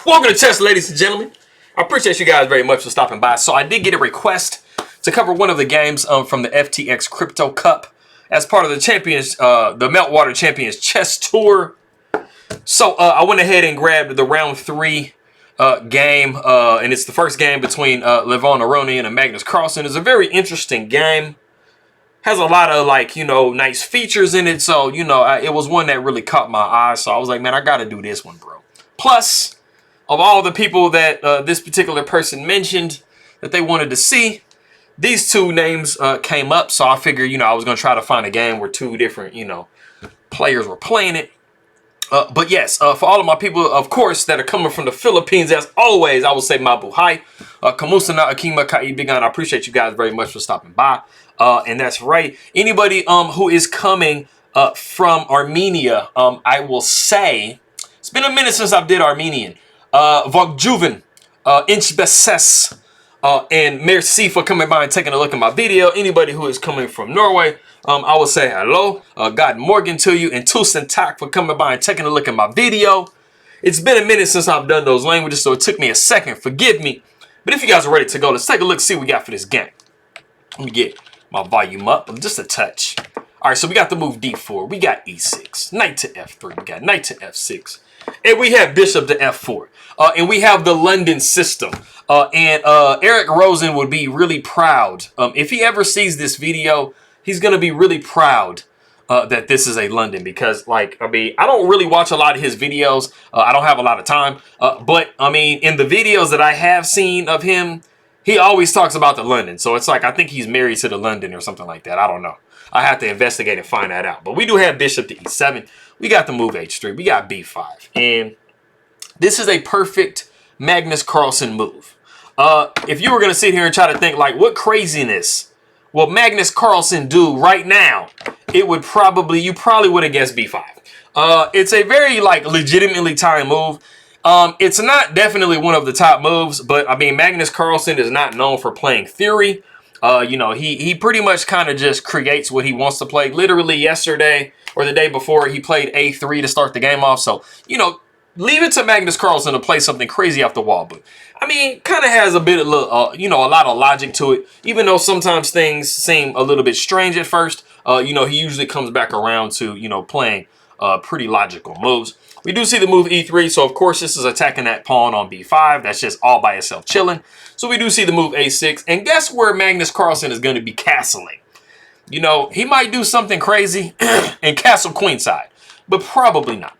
Welcome to chess, ladies and gentlemen. I appreciate you guys very much for stopping by. So I did get a request to cover one of the games from the FTX Crypto Cup as part of the the Meltwater Champions Chess Tour. So I went ahead and grabbed the round 3 game, and it's the first game between Levon Aronian and Magnus Carlsen. It's a very interesting game. Has a lot of, like, nice features in it. So, it was one that really caught my eye. So I was like, man, I got to do this one, bro. Plus, of all the people that this particular person mentioned that they wanted to see, these two names came up. So I figured, I was going to try to find a game where two different, players were playing it. But yes, for all of my people, of course, that are coming from the Philippines, as always, I will say mabuhay. Kamusta na akima kaibigan. I appreciate you guys very much for stopping by. And that's right. Anybody who is coming from Armenia, I will say, it's been a minute since I did Armenian. Vogjuven, Inchbeses, and merci for coming by and taking a look at my video. Anybody who is coming from Norway, I will say hello. God Morgan to you, and Tusen Tak for coming by and taking a look at my video. It's been a minute since I've done those languages, so it took me a second. Forgive me. But if you guys are ready to go, let's take a look, see what we got for this game. Let me get my volume up just a touch. All right, so we got the move d4. We got e6, knight to f3. We got knight to f6. And we have bishop to f4. And we have the London system. And Eric Rosen would be really proud. If he ever sees this video, he's going to be really proud that this is a London. Because, I don't really watch a lot of his videos. I don't have a lot of time. But, in the videos that I have seen of him, he always talks about the London. So it's like, I think he's married to the London or something like that. I don't know. I have to investigate and find that out. But we do have bishop to e7. We got the move h3. We got b5. And this is a perfect Magnus Carlsen move. If you were going to sit here and try to think, like, what craziness will Magnus Carlsen do right now? You probably would have guessed b5. It's a very, legitimately timed move. It's not definitely one of the top moves, but, Magnus Carlsen is not known for playing theory. He pretty much kind of just creates what he wants to play. Literally yesterday or the day before, he played a3 to start the game off. So, leave it to Magnus Carlsen to play something crazy off the wall. But, kind of has a bit of, a lot of logic to it. Even though sometimes things seem a little bit strange at first, he usually comes back around to, playing pretty logical moves. We do see the move e3, so of course this is attacking that pawn on b5. That's just all by itself chilling. So we do see the move a6, and guess where Magnus Carlsen is going to be castling? He might do something crazy and castle queenside, but probably not.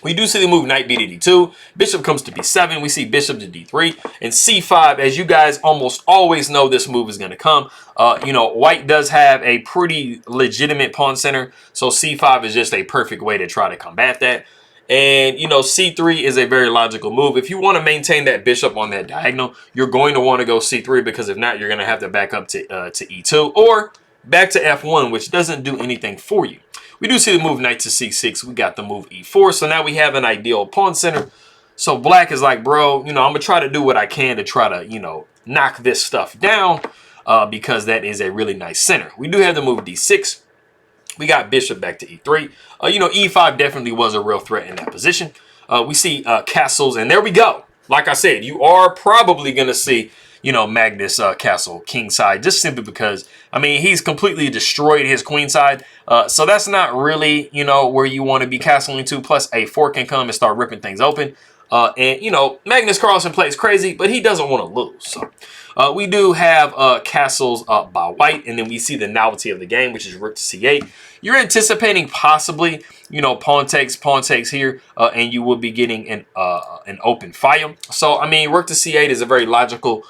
We do see the move knight b to d2. Bishop comes to b7. We see bishop to d3 and c5. As you guys almost always know, this move is going to come. White does have a pretty legitimate pawn center, so c5 is just a perfect way to try to combat that. And, c3 is a very logical move. If you want to maintain that bishop on that diagonal, you're going to want to go c3, because if not, you're going to have to back up to e2 or back to f1, which doesn't do anything for you. We do see the move knight to c6. We got the move e4. So now we have an ideal pawn center. So black is like, bro, I'm going to try to do what I can to try to, knock this stuff down because that is a really nice center. We do have the move d6. We got bishop back to e3. E5 definitely was a real threat in that position. We see castles, and there we go. Like I said, you are probably going to see, Magnus castle kingside, just simply because, he's completely destroyed his queenside. So that's not really, where you want to be castling to. Plus, a4 can come and start ripping things open. And, Magnus Carlsen plays crazy, but he doesn't want to lose. So we do have castles by white, and then we see the novelty of the game, which is rook to c8. You're anticipating possibly, pawn takes here, and you will be getting an open file. So, rook to c8 is a very logical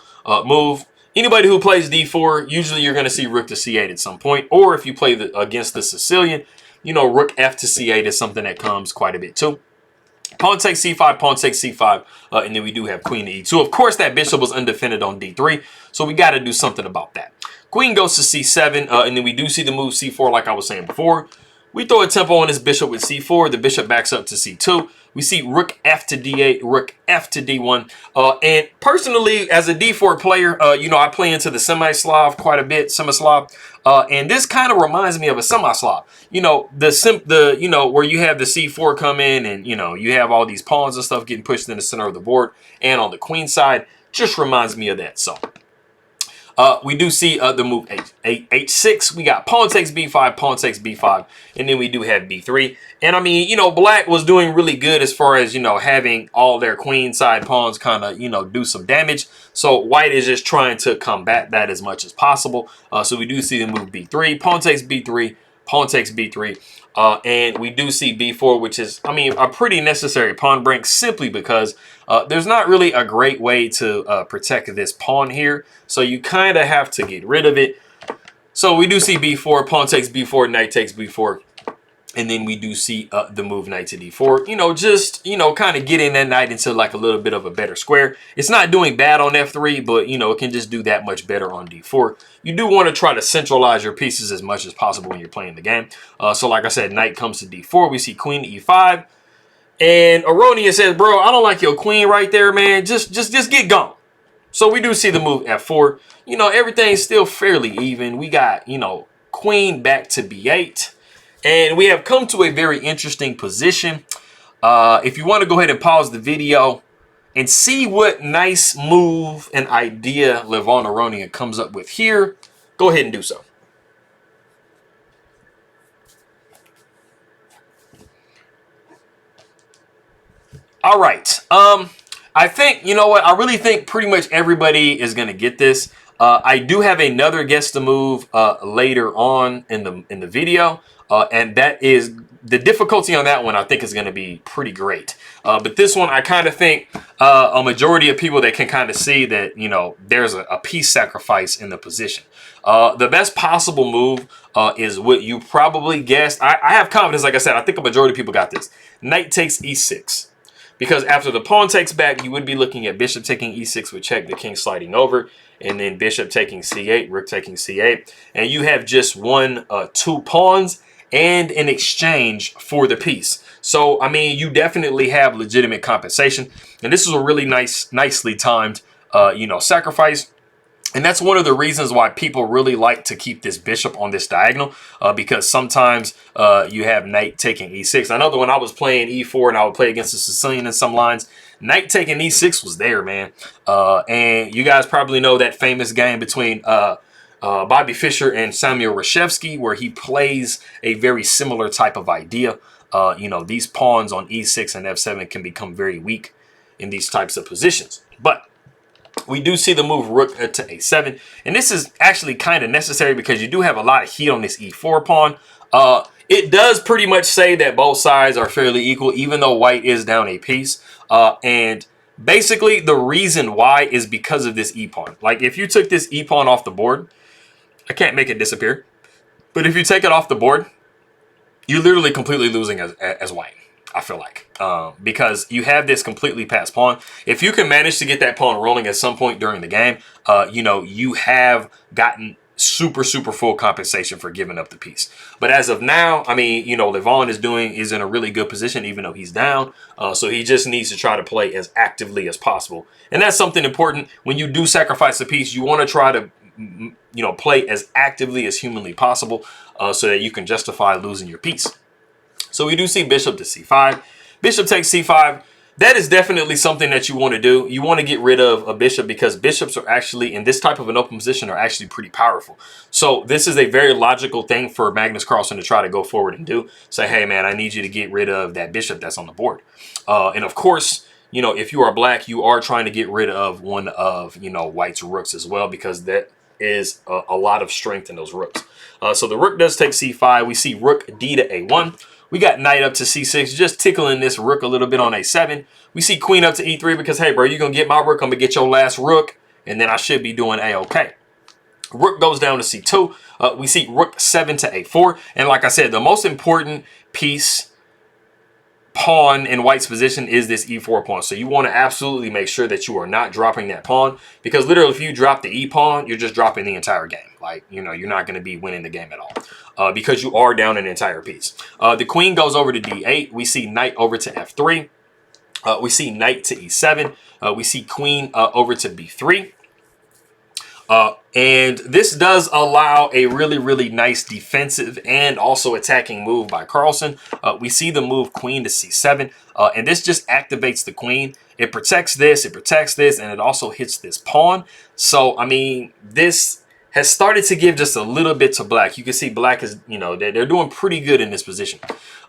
move. Anybody who plays d4, usually you're going to see rook to c8 at some point. Or if you play against the Sicilian, rook f to c8 is something that comes quite a bit too. Pawn takes c5, pawn takes c5, and then we do have queen to e2. Of course, that bishop was undefended on d3, so we got to do something about that. Queen goes to c7, and then we do see the move c4 like I was saying before. We throw a tempo on this bishop with c4. The bishop backs up to c2. We see rook f to d8, rook f to d1. And personally, as a d4 player, you know, I play into the semi-Slav quite a bit, semi-Slav. And this kind of reminds me of a semi-Slav. You know, you know, where you have the c4 come in and, you know, you have all these pawns and stuff getting pushed in the center of the board. And on the queen side, just reminds me of that. So we do see the move h6. We got pawn takes b5, pawn takes b5, and then we do have b3. And I mean, you know, black was doing really good as far as, you know, having all their queen side pawns kind of, you know, do some damage. So white is just trying to combat that as much as possible. So we do see the move b3, pawn takes b3, pawn takes b3. And we do see b4, which is, I mean, a pretty necessary pawn break simply because there's not really a great way to protect this pawn here. So you kind of have to get rid of it. So we do see b4, pawn takes b4, knight takes b4. And then we do see the move knight to d4, you know, just, you know, kind of getting that knight into like a little bit of a better square. It's not doing bad on f3, but, you know, it can just do that much better on d4. You do want to try to centralize your pieces as much as possible when you're playing the game. So like I said, knight comes to d4. We see queen e5. And Aronian says, bro, I don't like your queen right there, man. Just get gone. So we do see the move f4. You know, everything's still fairly even. We got, you know, queen back to b8. And we have come to a very interesting position. If you want to go ahead and pause the video and see what nice move and idea Levon Aronian comes up with here, go ahead and do so. All right. I think, you know what? I really think pretty much everybody is going to get this. I do have another guess the move later on in the video. And that is the difficulty on that one, I think, is going to be pretty great. But this one, I kind of think a majority of people that can kind of see that, you know, there's a piece sacrifice in the position. The best possible move is what you probably guessed. I have confidence, like I said, I think a majority of people got this. Knight takes e6. Because after the pawn takes back, you would be looking at bishop taking e6 with check, the king sliding over, and then bishop taking c8, rook taking c8. And you have just two pawns and an exchange for the piece. So, I mean, you definitely have legitimate compensation. And this is a really nicely timed, you know, sacrifice. And that's one of the reasons why people really like to keep this bishop on this diagonal, because sometimes you have knight taking e6. I know that when I was playing e4 and I would play against the Sicilian in some lines, knight taking e6 was there, man. And you guys probably know that famous game between Bobby Fischer and Samuel Reshevsky, where he plays a very similar type of idea. You know, these pawns on e6 and f7 can become very weak in these types of positions. But we do see the move rook to a7. And this is actually kind of necessary because you do have a lot of heat on this e4 pawn. It does pretty much say that both sides are fairly equal, even though white is down a piece. And basically, the reason why is because of this e-pawn. Like, if you took this e-pawn off the board, I can't make it disappear. But if you take it off the board, you're literally completely losing as white, I feel like. Because you have this completely passed pawn. If you can manage to get that pawn rolling at some point during the game, you know, you have gotten super full compensation for giving up the piece. But as of now, I mean, you know, Levon is in a really good position, even though he's down. So he just needs to try to play as actively as possible. And that's something important. When you do sacrifice a piece, you want to try to, you know, play as actively as humanly possible so that you can justify losing your piece. So we do see bishop to c5. Bishop takes c5. That is definitely something that you want to do. You want to get rid of a bishop because bishops are actually, in this type of an open position, are actually pretty powerful. So this is a very logical thing for Magnus Carlsen to try to go forward and do. Say, hey, man, I need you to get rid of that bishop that's on the board. And of course, you know, if you are black, you are trying to get rid of one of, you know, white's rooks as well, because that is a lot of strength in those rooks. So the rook does take c5. We see rook d to a1. We got knight up to c6, just tickling this rook a little bit on a7. We see queen up to e3 because, hey, bro, you're going to get my rook. I'm going to get your last rook, and then I should be doing a-okay. Rook goes down to c2. We see rook 7 to a4. And like I said, the most important piece pawn in white's position is this e4 pawn. So you want to absolutely make sure that you are not dropping that pawn, because literally if you drop the e pawn, you're just dropping the entire game. Like, you know, you're not going to be winning the game at all because you are down an entire piece. The queen goes over to d8. We see knight over to f3. We see knight to e7. We see queen over to b3. And this does allow a really, really nice defensive and also attacking move by Carlsen. We see the move queen to c7, and this just activates the queen. It protects this, and it also hits this pawn. So, I mean, this has started to give just a little bit to black. You can see black is, you know, they're doing pretty good in this position.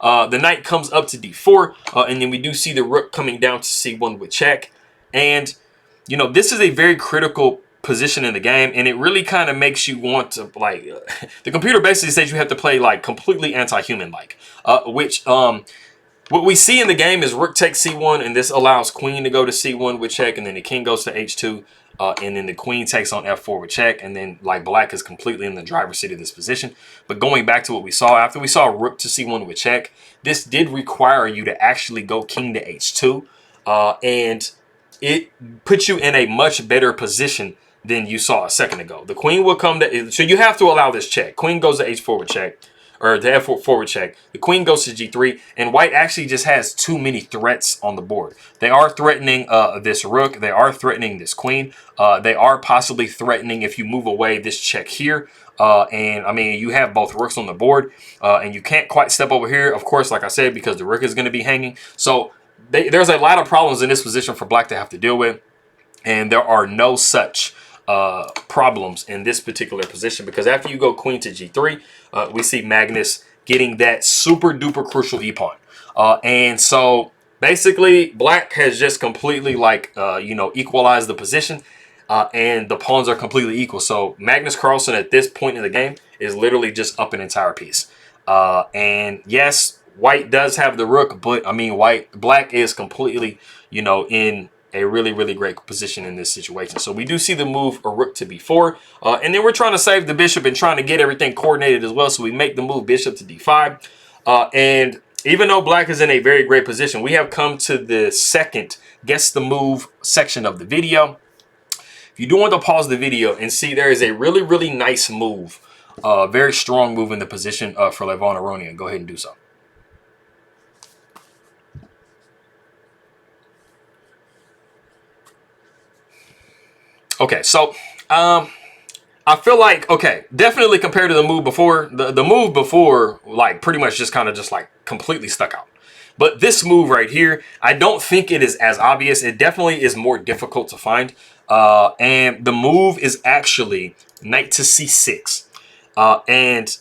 The knight comes up to d4, and then we do see the rook coming down to c1 with check. And, you know, this is a very critical position in the game, and it really kind of makes you want to, like, the computer basically says you have to play, like, completely anti-human, like, what we see in the game is rook takes c1, and this allows queen to go to c1 with check, and then the king goes to h2, and then the queen takes on f4 with check, and then, like, black is completely in the driver's seat of this position. But going back to what we saw, after we saw rook to c1 with check, this did require you to actually go king to h2, and it puts you in a much better position than you saw a second ago. The queen will come to, so you have to allow this check. Queen goes to h4 with check, or to f4 forward check. The queen goes to g3, and white actually just has too many threats on the board. They are threatening this rook. They are threatening this queen. They are possibly threatening, if you move away, this check here. And I mean, you have both rooks on the board, and you can't quite step over here, of course, like I said, because the rook is going to be hanging. So there's a lot of problems in this position for black to have to deal with, and there are no such problems in this particular position, because after you go queen to g3, we see Magnus getting that super duper crucial e-pawn. And so basically black has just completely, like, you know, equalized the position, and the pawns are completely equal. So Magnus Carlsen at this point in the game is literally just up an entire piece. And yes, white does have the rook, but I mean, black is completely, you know, in a really, really great position in this situation. So we do see the move a rook to b4, and then we're trying to save the bishop and trying to get everything coordinated as well. So we make the move bishop to d5, and even though black is in a very great position, we have come to the second guess the move section of the video. If you do want to pause the video and see, there is a really, really nice move, very strong move in the position for Levon Aronian. Go ahead and do so. Okay, so I feel like, okay, definitely compared to the move before, the move before, like, pretty much just kind of just like completely stuck out. But this move right here, I don't think it is as obvious. It definitely is more difficult to find. And the move is actually knight to c6. And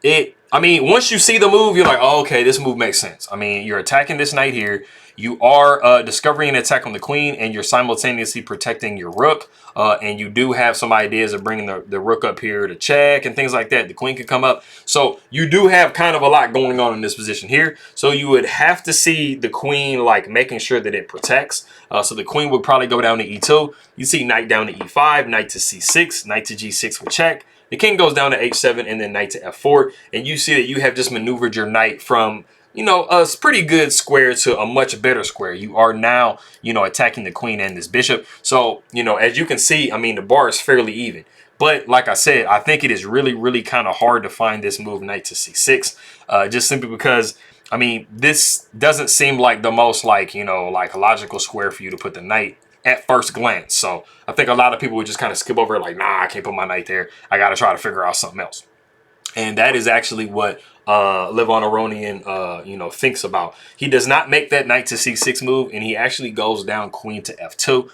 I mean, once you see the move, you're like, oh, okay, this move makes sense. I mean, you're attacking this knight here. You are discovering an attack on the queen, and you're simultaneously protecting your rook. And you do have some ideas of bringing the rook up here to check and things like that. The queen could come up. So you do have kind of a lot going on in this position here. So you would have to see the queen, like, making sure that it protects. So the queen would probably go down to e2. You see knight down to e5, knight to c6, knight to g6 with check. The king goes down to h7, and then knight to f4. And you see that you have just maneuvered your knight from, you know, a pretty good square to a much better square. You are now, you know, attacking the queen and this bishop. So, you know, as you can see, I mean, the bar is fairly even. But like I said, I think it is really, really kind of hard to find this move knight to c6, just simply because, I mean, this doesn't seem like the most, like, you know, like a logical square for you to put the knight at first glance. So I think a lot of people would just kind of skip over it, like, nah, I can't put my knight there. I got to try to figure out something else. And that is actually what Levon Aronian, you know, thinks about. He does not make that knight to c6 move, and he actually goes down queen to f2.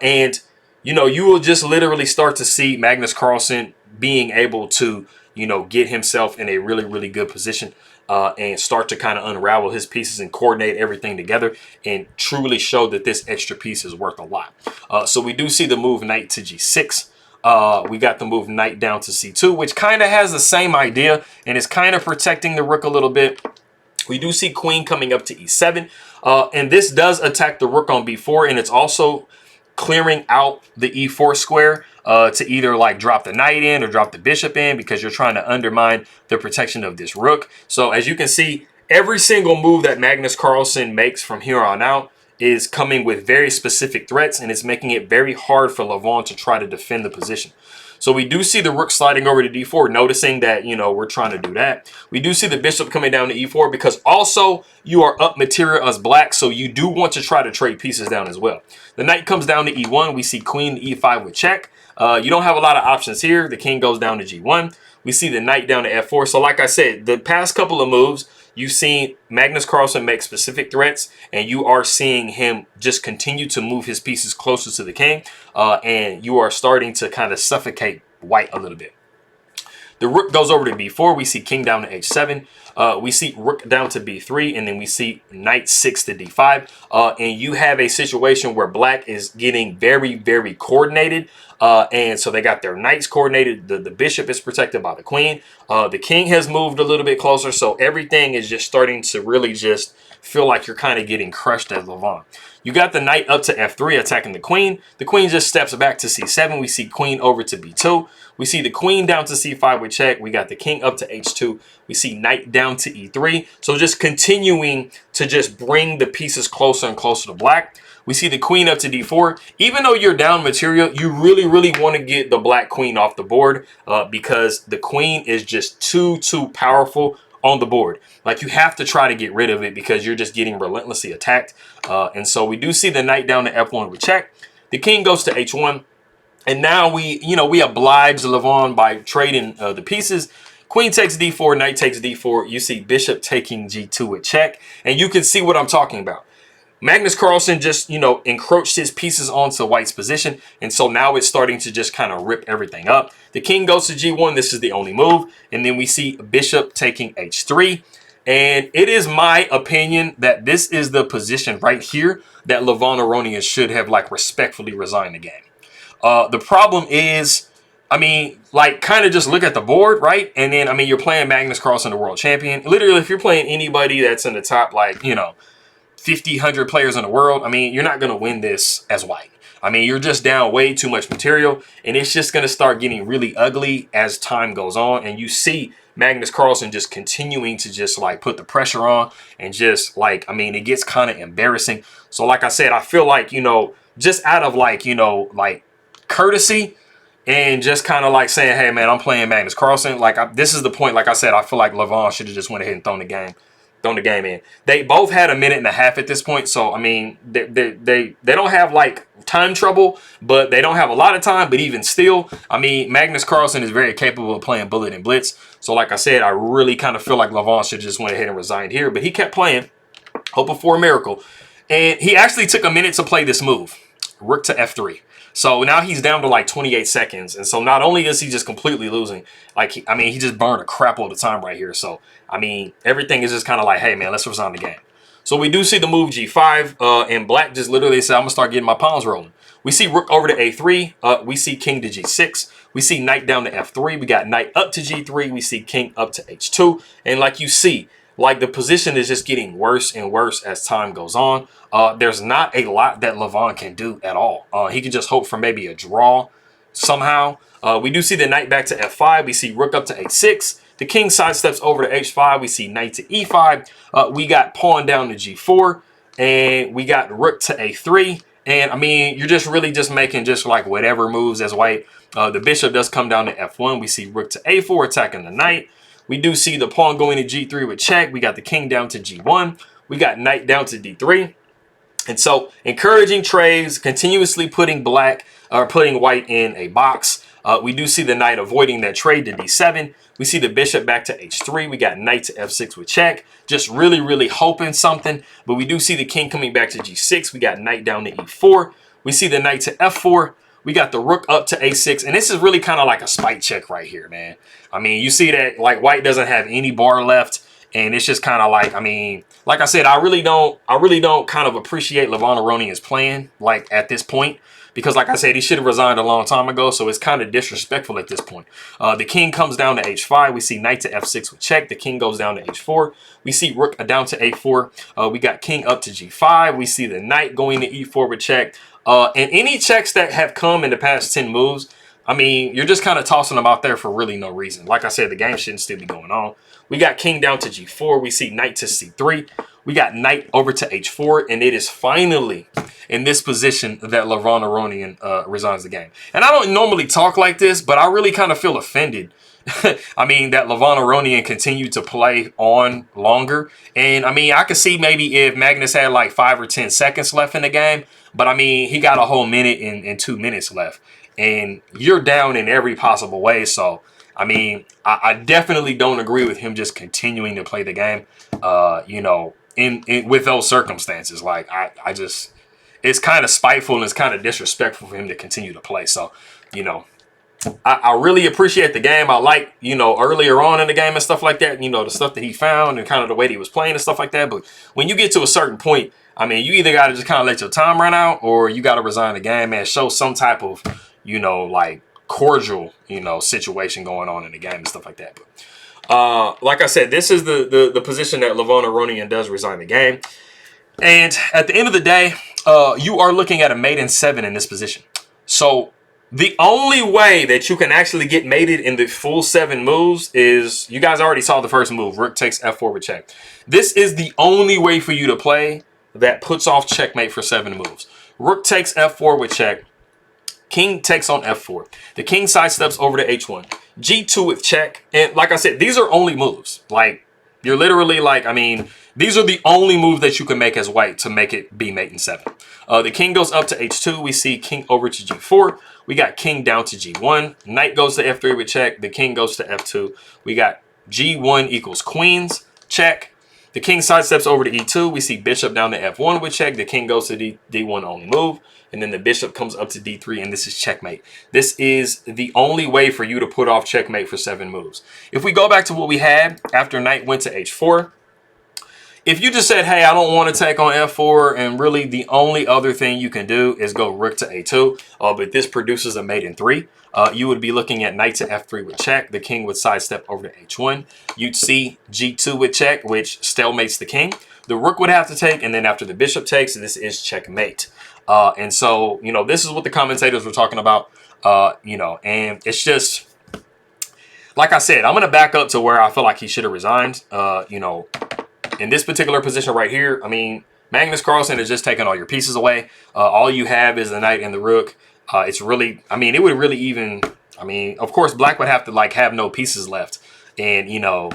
And, you know, you will just literally start to see Magnus Carlsen being able to, you know, get himself in a really, really good position and start to kind of unravel his pieces and coordinate everything together and truly show that this extra piece is worth a lot. So we do see the move knight to g6. We got the move knight down to c2, which kind of has the same idea and is kind of protecting the rook a little bit. We do see queen coming up to e7, and this does attack the rook on b4, and it's also clearing out the e4 square to either, like, drop the knight in or drop the bishop in, because you're trying to undermine the protection of this rook. So as you can see, every single move that Magnus Carlsen makes from here on out is coming with very specific threats, and it's making it very hard for Levon to try to defend the position. So we do see the rook sliding over to d4, noticing that, you know, we're trying to do that. We do see the bishop coming down to e4 because also you are up material as black, so you do want to try to trade pieces down as well. The knight comes down to e1. We see queen to e5 with check. You don't have a lot of options here. The king goes down to g1. We see the knight down to f4. So like I said, the past couple of moves, you've seen Magnus Carlsen make specific threats, and you are seeing him just continue to move his pieces closer to the king, and you are starting to kind of suffocate white a little bit. The rook goes over to b4. We see king down to h7. We see rook down to b3, and then we see knight 6 to d5. And you have a situation where black is getting very, very coordinated. And so they got their knights coordinated. The bishop is protected by the queen. The king has moved a little bit closer. So everything is just starting to really just feel like you're kind of getting crushed as Levon. You got the knight up to f3 attacking the queen. The queen just steps back to c7. We see queen over to b2. We see the queen down to c5 with check. We got the king up to h2. We see knight down to e3. So just continuing to just bring the pieces closer and closer to black. We see the queen up to d4. Even though you're down material, you really, really want to get the black queen off the board because the queen is just too powerful on the board. Like, you have to try to get rid of it because you're just getting relentlessly attacked. And so we do see the knight down to f1 with check. The king goes to h1. And now we oblige Levon by trading the pieces. Queen takes d4, knight takes d4. You see bishop taking g2 with check. And you can see what I'm talking about. Magnus Carlsen just, encroached his pieces onto white's position. And so now it's starting to just kind of rip everything up. The king goes to g1. This is the only move. And then we see bishop taking h3. And it is my opinion that this is the position right here that Levon Aronian should have, like, respectfully resigned the game. The problem is, kind of just look at the board, right? And then, you're playing Magnus Carlsen, the world champion. Literally, if you're playing anybody that's in the top, 50, 100 players in the world, you're not going to win this as white. You're just down way too much material, and it's just going to start getting really ugly as time goes on. And you see Magnus Carlsen just continuing to just, put the pressure on, and just, it gets kind of embarrassing. So, like I said, I feel like, just out of, courtesy and just kind of saying, hey, man, I'm playing Magnus Carlsen. This is the point. Like I said, I feel like Levon should have just went ahead and thrown the game in. They both had a minute and a half at this point. So, they don't have time trouble, but they don't have a lot of time. But even still, Magnus Carlsen is very capable of playing bullet and blitz. So, like I said, I really kind of feel like Levon should have just went ahead and resigned here. But he kept playing, hoping for a miracle. And he actually took a minute to play this move, rook to f3. So now he's down to 28 seconds. And so not only is he just completely losing, he just burned a crap all the time right here. So, everything is just kind of hey, man, let's resign the game. So we do see the move g5, and black just literally said, I'm going to start getting my pawns rolling. We see rook over to a3. We see king to g6. We see knight down to f3. We got knight up to g3. We see king up to h2. And like you see, the position is just getting worse and worse as time goes on. There's not a lot that Levon can do at all. He can just hope for maybe a draw somehow. We do see the knight back to f5. We see rook up to h6. The king sidesteps over to h5. We see knight to e5. We got pawn down to g4. And we got rook to a3. And, you're just really just making just whatever moves as white. The bishop does come down to f1. We see rook to a4 attacking the knight. We do see the pawn going to g3 with check. We got the king down to g1. We got knight down to d3. And so encouraging trades, continuously putting white in a box. We do see the knight avoiding that trade to d7. We see the bishop back to h3. We got knight to f6 with check. Just really, really hoping something. But we do see the king coming back to g6. We got knight down to e4. We see the knight to f4. We got the rook up to a6. And this is really kind of like a spite check right here, man. You see that white doesn't have any bar left. And it's just kind of like I said, I really don't kind of appreciate Levon Aronian's plan at this point. Because like I said, he should have resigned a long time ago. So it's kind of disrespectful at this point. The king comes down to h5. We see knight to f6 with check. The king goes down to h4. We see rook down to a4. We got king up to g5. We see the knight going to e4 with check. And any checks that have come in the past 10 moves, you're just kind of tossing them out there for really no reason. Like I said, the game shouldn't still be going on. We got king down to g4. We see knight to c3. We got knight over to h4, and it is finally in this position that Levon Aronian resigns the game. And I don't normally talk like this, but I really kind of feel offended. I mean, that Levon Aronian continued to play on longer. And, I mean, I could see maybe if Magnus had like 5 or 10 seconds left in the game. But, I mean, he got a whole minute and 2 minutes left. And you're down in every possible way. So, I mean, I definitely don't agree with him just continuing to play the game, you know, in with those circumstances. Like, I just, it's kind of spiteful and it's kind of disrespectful for him to continue to play. So, you know, I really appreciate the game. I like, you know, earlier on in the game and stuff like that, you know, the stuff that he found and kind of the way that he was playing and stuff like that. But when you get to a certain point, I mean, you either got to just kind of let your time run out or you got to resign the game and show some type of, you know, like cordial, you know, situation going on in the game and stuff like that. But like I said, this is the position that Levon Aronian does resign the game. And at the end of the day, you are looking at a mate in 7 in this position. So the only way that you can actually get mated in the full 7 moves is, you guys already saw the first move, rook takes f4 with check. This is the only way for you to play that puts off checkmate for 7 moves. Rook takes f4 with check. King takes on f4. The king sidesteps over to h1. g2 with check. And like I said, these are only moves. Like, you're literally like, I mean, these are the only moves that you can make as white to make it be mate in 7. The king goes up to h2. We see king over to g4. We got king down to g1. Knight goes to f3 with check. The king goes to f2. We got g1 equals queens, check. The king sidesteps over to e2. We see bishop down to f1 with check. The king goes to d1 only move. And then the bishop comes up to d3, and this is checkmate. This is the only way for you to put off checkmate for 7 moves. If we go back to what we had after knight went to h4, if you just said, hey, I don't want to take on f4, and really the only other thing you can do is go rook to a2, but this produces a mate in 3, you would be looking at knight to f3 with check. The king would sidestep over to h1. You'd see g2 with check, which stalemates the king. The rook would have to take, and then after the bishop takes, this is checkmate. And so, you know, this is what the commentators were talking about, you know, and it's just, like I said, I'm going to back up to where I feel like he should have resigned, you know. In this particular position right here, I mean, Magnus Carlsen is just taking all your pieces away. All you have is the knight and the rook. It's really, I mean, it would really even, I mean, of course, black would have to like have no pieces left. And, you know,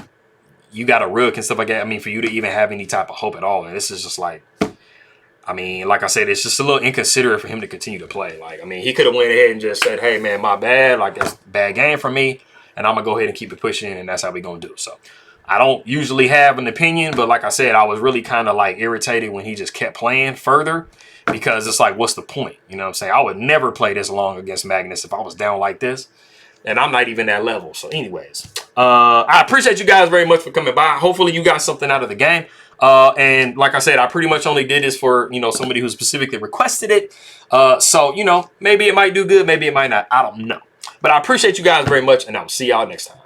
you got a rook and stuff like that. I mean, for you to even have any type of hope at all. And this is just like, I mean, like I said, it's just a little inconsiderate for him to continue to play. Like, I mean, he could have went ahead and just said, hey, man, my bad. Like, that's a bad game for me. And I'm going to go ahead and keep it pushing. And that's how we going to do it. So I don't usually have an opinion, but like I said, I was really kind of like irritated when he just kept playing further, because it's like, what's the point? You know what I'm saying? I would never play this long against Magnus if I was down like this, and I'm not even that level. So anyways, I appreciate you guys very much for coming by. Hopefully you got something out of the game. And like I said, I pretty much only did this for, you know, somebody who specifically requested it. So, you know, maybe it might do good, maybe it might not. I don't know. But I appreciate you guys very much, and I'll see y'all next time.